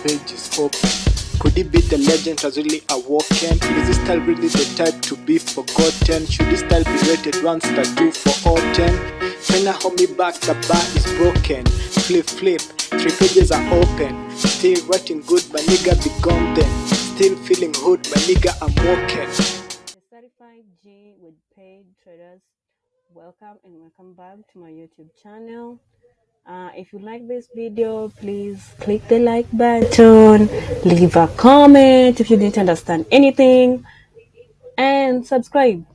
page is open. Could it be the legend has really awoken? Is this style really the type to be forgotten? Should this style be rated 1 star 2 for all 10? Pena hold me back, the bar is broken. Flip, 3 pages are open. Still writing good, my nigga be gone then. Still feeling hood, my nigga I'm walking. The Certified G with paid traders. Welcome back to my YouTube channel. If you like this video, please click the like button, leave a comment if you didn't understand anything, and subscribe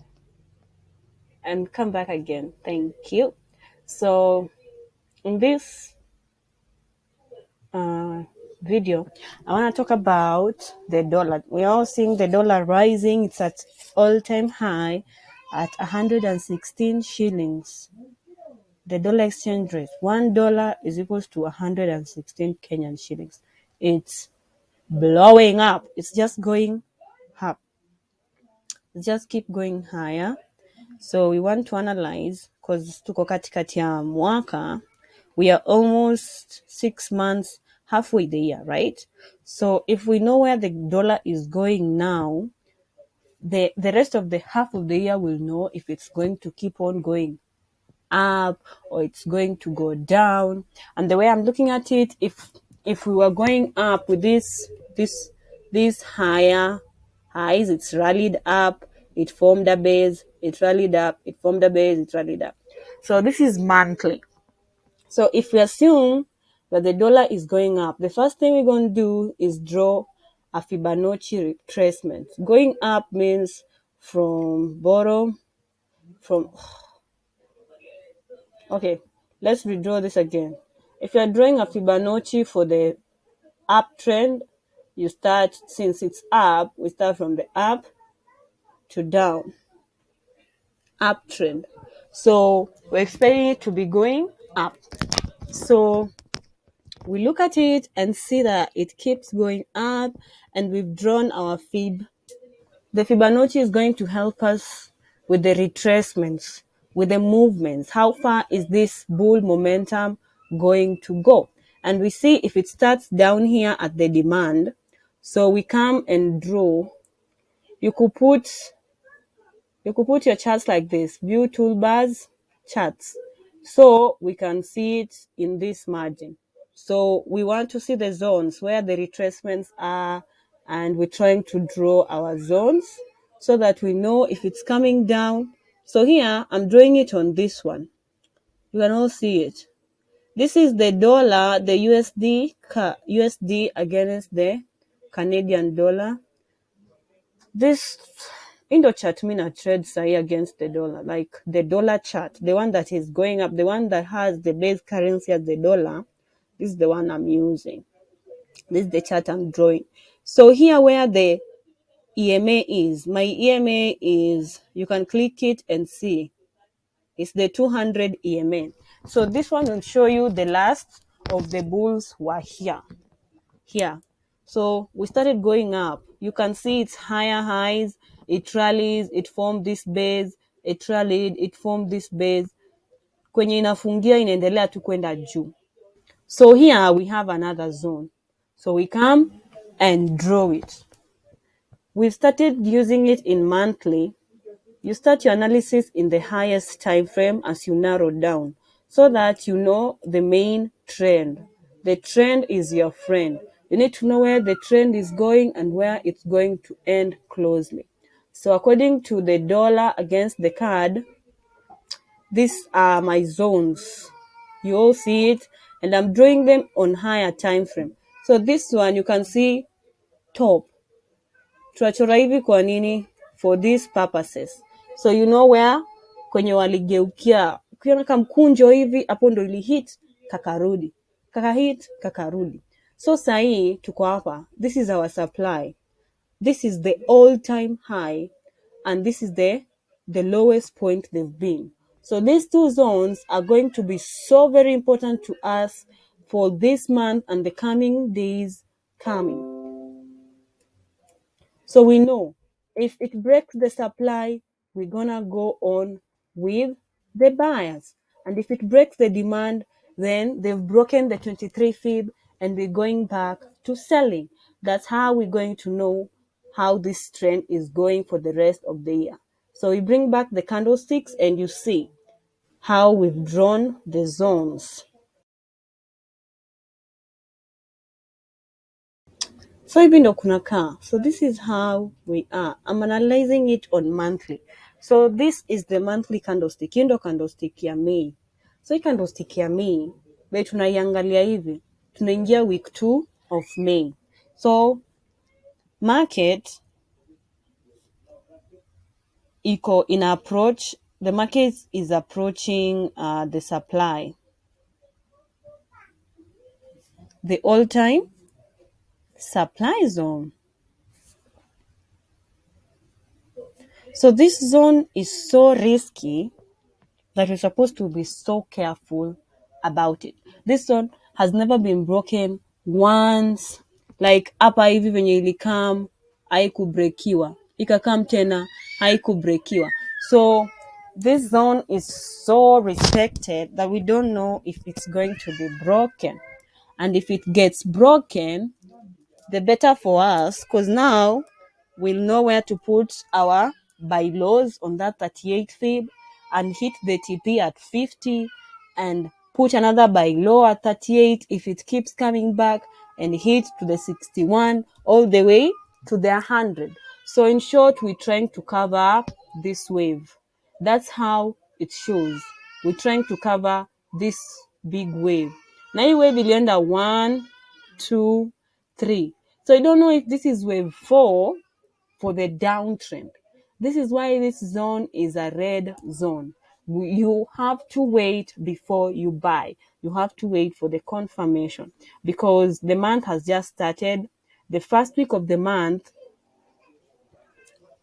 and come back again. Thank you. So in this video, I want to talk about the dollar. We are all seeing the dollar rising. It's at all-time high at 116 shillings. The dollar exchange rate, $1 is equals to 116 Kenyan shillings. It's blowing up. It's just going up. Just keep going higher. So we want to analyze, because tuko katikati ya mwaka, we are almost 6 months, halfway the year, right? So if we know where the dollar is going now, the rest of the half of the year will know if it's going to keep on going up or it's going to go down. And the way I'm looking at it, if we were going up with this higher highs, it's rallied up, it formed a base, it rallied up, it formed a base, it rallied up. So this is monthly. So if we assume that the dollar is going up, the first thing we're going to do is draw a Fibonacci retracement. Going up means from bottom, okay, let's redraw this again. If you're drawing a Fibonacci for the uptrend, you start, since it's up, we start from the up to down, uptrend. So we're expecting it to be going up. So we look at it and see that it keeps going up, and we've drawn our fib. The Fibonacci is going to help us with the retracements, with the movements. How far is this bull momentum going to go? And we see if it starts down here at the demand. So we come and draw. You could put your charts like this, view toolbars, charts. So we can see it in this margin. So we want to see the zones where the retracements are, and we're trying to draw our zones so that we know if it's coming down. So here I'm drawing it on this one. You can all see it. This is the dollar, the USD against the Canadian dollar. This Indo chart mina trade sahi against the dollar, like the dollar chart, the one that is going up, the one that has the base currency as the dollar. This is the one I'm using. This is the chart I'm drawing. So here where the EMA is, my EMA is, you can click it and see, it's the 200 EMA. So this one will show you the last of the bulls were here. So we started going up. You can see it's higher highs, it rallies, it formed this base, it rallied, it formed this base. Kwenye inafungia inaendelea tu kwenda juu. So here we have another zone. So we come and draw it. We've started using it in monthly. You start your analysis in the highest time frame as you narrow down, so that you know the main trend. The trend is your friend. You need to know where the trend is going and where it's going to end closely. So according to the dollar against the CAD, these are my zones. You all see it, and I'm drawing them on higher time frame. So this one you can see top. Tunachora hivi kwa nini? For these purposes. So you know where kwenye waligeukia, ukiona kama mkunjo hivi, hapo ndo ili hit kakarudi. Kakahit kakarudi. So sahi tuko hapa. This is our supply. This is the all-time high, and this is the lowest point they've been. So these two zones are going to be so very important to us for this month and the coming days coming. So we know if it breaks the supply, we're gonna go on with the buyers. And if it breaks the demand, then they've broken the 23 fib and we're going back to selling. That's how we're going to know how this trend is going for the rest of the year. So we bring back the candlesticks and you see how we've drawn the zones. So hivi ndo kunakaa. So this is how we are. I'm analyzing it on monthly. So this is the monthly candlestick. Hii ndo candlestick ya May. So hii candlestick ya May, vile tunaiangalia hivi, tunaingia week 2 of May. So market iko ina approach, the market is approaching the supply. The all-time supply zone. So this zone is so risky that we're supposed to be so careful about it. This zone has never been broken once. Like hapa hivi venye ilikam haikubrekiwa, ikakam tena haikubrekiwa. So this zone is so respected that we don't know if it's going to be broken. And if it gets broken, the better for us, because now we'll know where to put our buy lows on that 38 fib and hit the TP at 50 and put another buy low at 38 if it keeps coming back and hit to the 61 all the way to the 100. So in short, we're trying to cover up this wave. That's how it shows. We're trying to cover this big wave. Now hii wave ilienda 1, 2, 3. So I don't know if this is wave 4 for the downtrend. This is why this zone is a red zone. You have to wait before you buy. You have to wait for the confirmation because the month has just started. The first week of the month,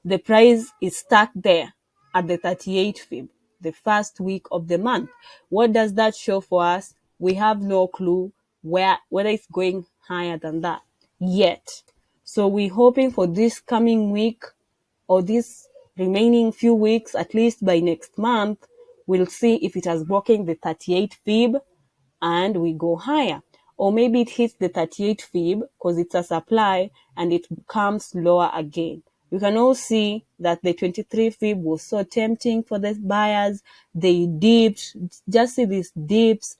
the price is stuck there at the 38 fib, the first week of the month. What does that show for us? We have no clue whether it's going higher than that yet. So we're hoping for this coming week or this remaining few weeks, at least by next month, we'll see if it has broken the 38 fib and we go higher. Or maybe it hits the 38 fib because it's a supply and it comes lower again. You can all see that the 23 fib was so tempting for the buyers. They dipped. Just see these dips,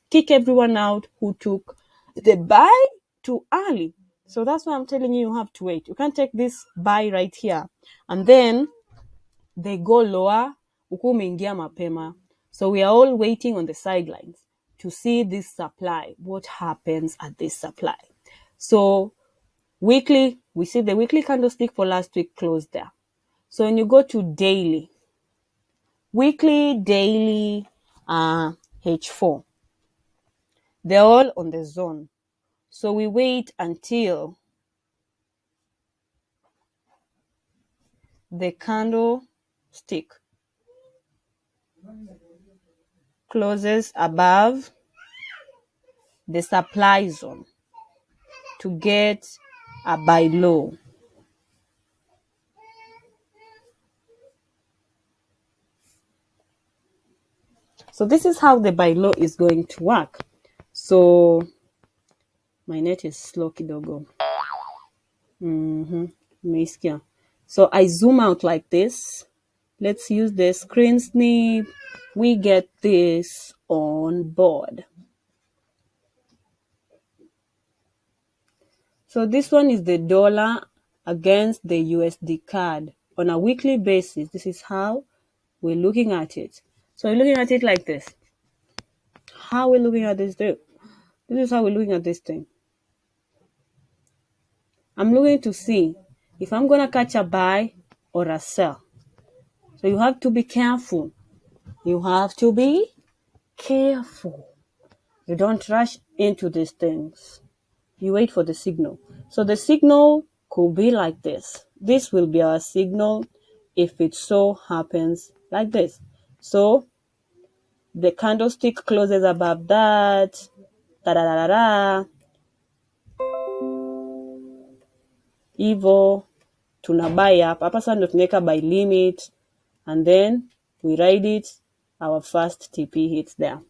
kick everyone out who took the buy too early. So that's why I'm telling you, you have to wait. You can't take this buy right here and then they go lower, huku umeingia mapema. So we are all waiting on the sidelines to see this supply, what happens at this supply. So weekly, we see the weekly candlestick for last week closed there. So when you go to daily, weekly, daily, H4, they're all on the zone. So we wait until the candlestick closes above the supply zone to get a buy low. So this is how the buy low is going to work. So my net is slow kidogo. Meiskia. So I zoom out like this. Let's use the screen snip. We get this on board. So this one is the dollar against the USD CAD on a weekly basis. This is how we're looking at it. So we're looking at it like this. How we're looking at this thing. This is how we're looking at this thing. I'm looking to see if I'm going to catch a buy or a sell. So you have to be careful. You have to be careful. You don't rush into these things. You wait for the signal. So the signal could be like this. This will be our signal if it so happens like this. So the candlestick closes above that. Da-da-da-da-da. Hivyo tuna buy up. Hapa sasa ndo tunaweka buy limit and then we ride it. Our first TP hits there.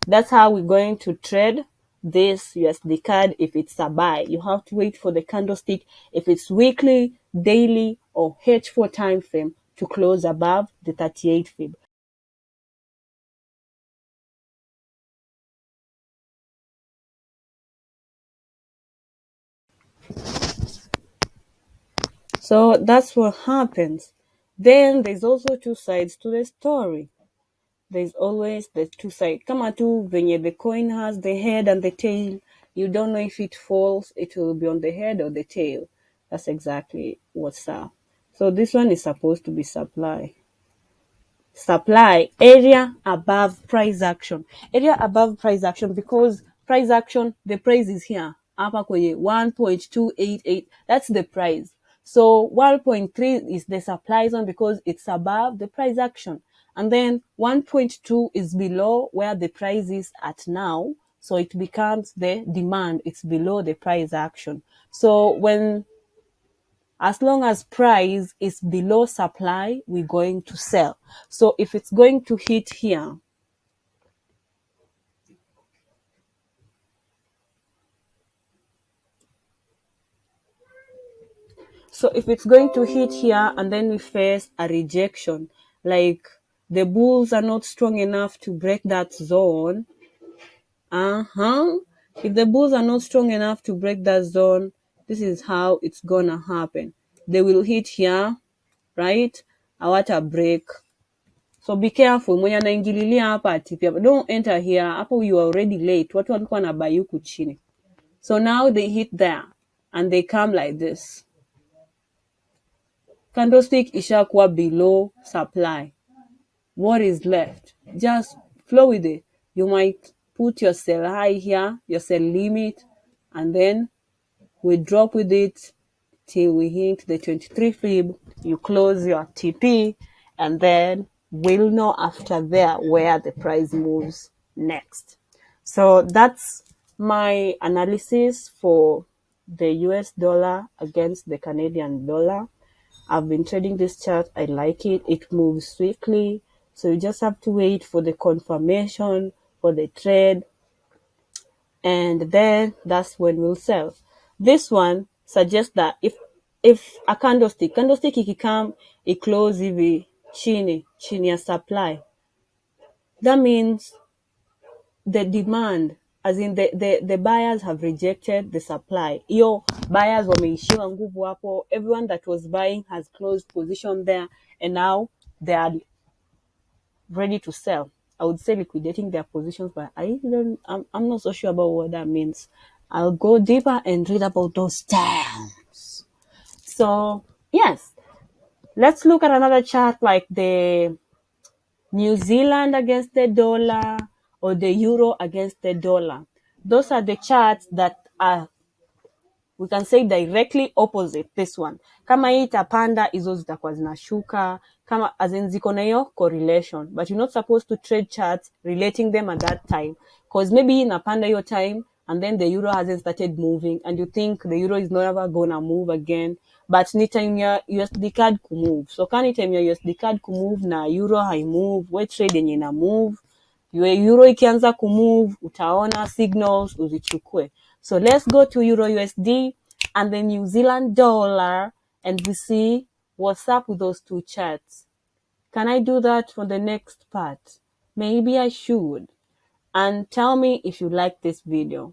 That's how we're going to trade this USD card if it's a buy. You have to wait for the candlestick if it's weekly, daily, or H4 time frame to close above the 38 fib. So that's what happens. Then there's also two sides to the story. There's always the two sides. Kama tu venye the coin has the head and the tail. You don't know if it falls, it will be on the head or the tail. That's exactly what's up. So this one is supposed to be supply. Supply area above price action. Area above price action because price action, the price is here. Hapa kwenye 1.288. That's the price. So 1.3 is the supply zone because it's above the price action. And then 1.2 is below where the price is at now. So it becomes the demand. It's below the price action. So as long as price is below supply, we're going to sell. So if it's going to hit here, and then we face a rejection, like the bulls are not strong enough to break that zone. If the bulls are not strong enough to break that zone, this is how it's gonna happen. They will hit here, right? Hawata break. So be careful mwenye anaingililia hapa atipia. Don't enter here. Hapo you are already late. Watu walikuwa na buy huku chini. So now they hit there and they come like this. Candlestick ishakuwa below supply. What is left? Just flow with it. You might put your sell high here, your sell limit, and then we drop with it till we hit the 23 fib. You close your TP, and then we'll know after there where the price moves next. So that's my analysis for the US dollar against the Canadian dollar. I've been trading this chart. I like it. It moves swiftly. So you just have to wait for the confirmation for the trade. And then that's when we'll sell. This one suggests that if a candlestick ikikam, it close hivi chini ya supply, that means the demand, as in the buyers have rejected the supply. Hiyo buyers wameishiwa nguvu hapo. Everyone that was buying has closed position there, and now they are ready to sell. I would say liquidating their positions, but I'm not so sure about what that means. I'll go deeper and read about those terms. So yes, let's look at another chart like the New Zealand against the dollar or the euro against the dollar. Those are the charts that are, we can say, directly opposite this one. Kama hii itapanda, hizo zitakuwa zinashuka, kama as in ziko na hiyo correlation, but you're not supposed to trade charts relating them at that time, because maybe hii inapanda hiyo time and then the euro hasn't started moving and you think the euro is never gonna move again, but ni time ya USD card kumove. So kani time ya USD card kumove na euro haimove, we trade yenye ina move. Euro ikianza kumove, utaona signals uzichukue. So let's go to Euro USD and the New Zealand dollar and we see what's up with those two charts. Can I do that for the next part? Maybe I should. And tell me if you like this video.